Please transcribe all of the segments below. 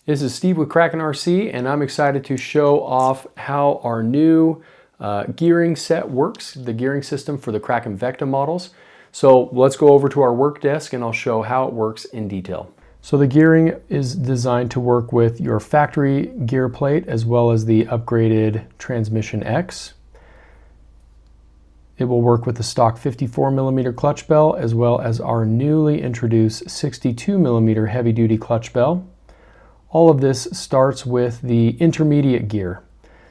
This is Steve with Kraken RC, and I'm excited to show off how our new gearing set works, the gearing system for the Kraken VEKTA models. So let's go over to our work desk and I'll show how it works in detail. So the gearing is designed to work with your factory gear plate as well as the upgraded Transmission X. It will work with the stock 54mm clutch bell as well as our newly introduced 62mm heavy-duty clutch bell. All of this starts with the intermediate gear.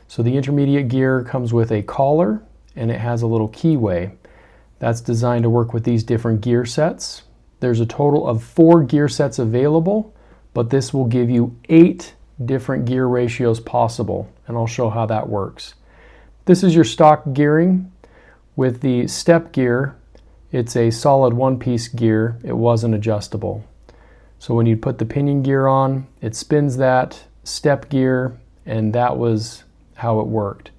So the intermediate gear comes with a collar and it has a little keyway. That's designed to work with these different gear sets. There's a total of 4 gear sets available, but this will give you 8 different gear ratios possible, and I'll show how that works. This is your stock gearing. With the step gear, it's a solid one-piece gear. It wasn't adjustable. So when you put the pinion gear on, it spins that step gear, and that was how it worked.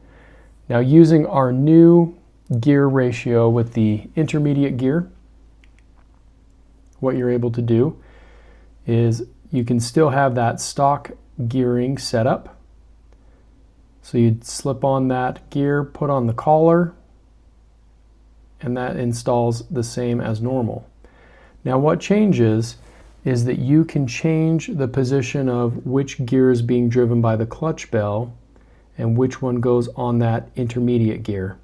Now using our new gear ratio with the intermediate gear, what you're able to do is you can still have that stock gearing set up. So you'd slip on that gear, put on the collar, and that installs the same as normal. Now what changes is that you can change the position of which gear is being driven by the clutch bell and which one goes on that intermediate gear.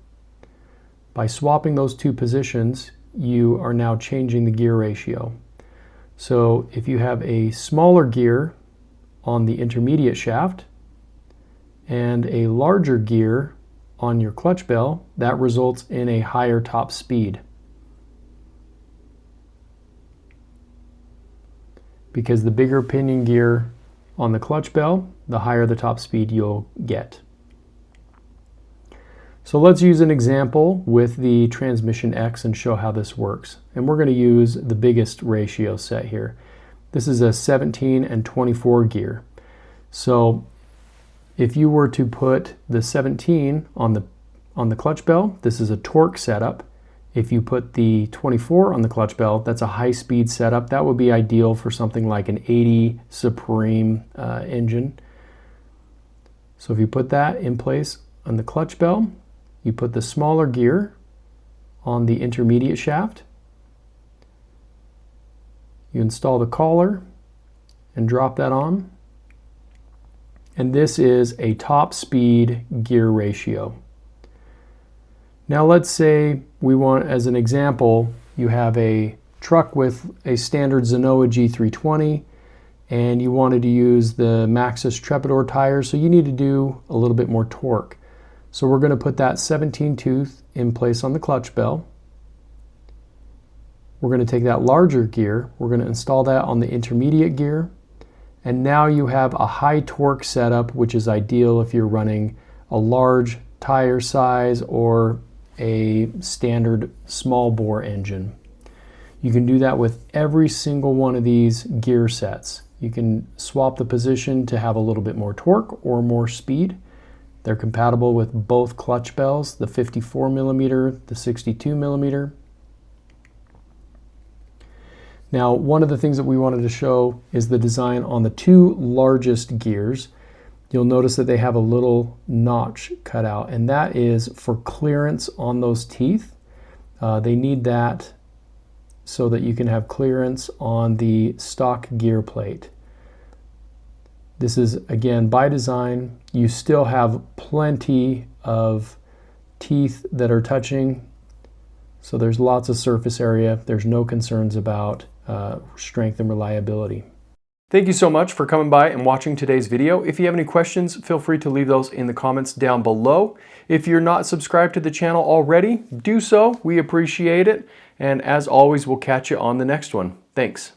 By swapping those two positions, you are now changing the gear ratio. So if you have a smaller gear on the intermediate shaft and a larger gear on your clutch bell, that results in a higher top speed. Because the bigger pinion gear on the clutch bell, the higher the top speed you'll get. So let's use an example with the Transmission X and show how this works. And we're going to use the biggest ratio set here. This is a 17 and 24 gear. So if you were to put the 17 on the clutch bell, this is a torque setup. If you put the 24 on the clutch bell, that's a high-speed setup. That would be ideal for something like an 80 Supreme engine. So if you put that in place on the clutch bell, you put the smaller gear on the intermediate shaft. You install the collar and drop that on. And this is a top speed gear ratio. Now let's say we want, as an example, you have a truck with a standard Zenoa G320 and you wanted to use the Maxxis Trepidor tires, so you need to do a little bit more torque. So we're going to put that 17 tooth in place on the clutch bell. We're going to take that larger gear, we're going to install that on the intermediate gear, and now you have a high torque setup, which is ideal if you're running a large tire size or a standard small bore engine. You can do that with every single one of these gear sets. You can swap the position to have a little bit more torque or more speed. They're compatible with both clutch bells, the 54mm, the 62mm. Now, one of the things that we wanted to show is the design on the 2 largest gears. You'll notice that they have a little notch cut out, and that is for clearance on those teeth. They need that so that you can have clearance on the stock gear plate. This is, again, by design. You still have plenty of teeth that are touching, so there's lots of surface area. There's no concerns about strength and reliability. Thank you so much for coming by and watching today's video. If you have any questions, feel free to leave those in the comments down below. If you're not subscribed to the channel already, do so. We appreciate it. And as always, we'll catch you on the next one. Thanks.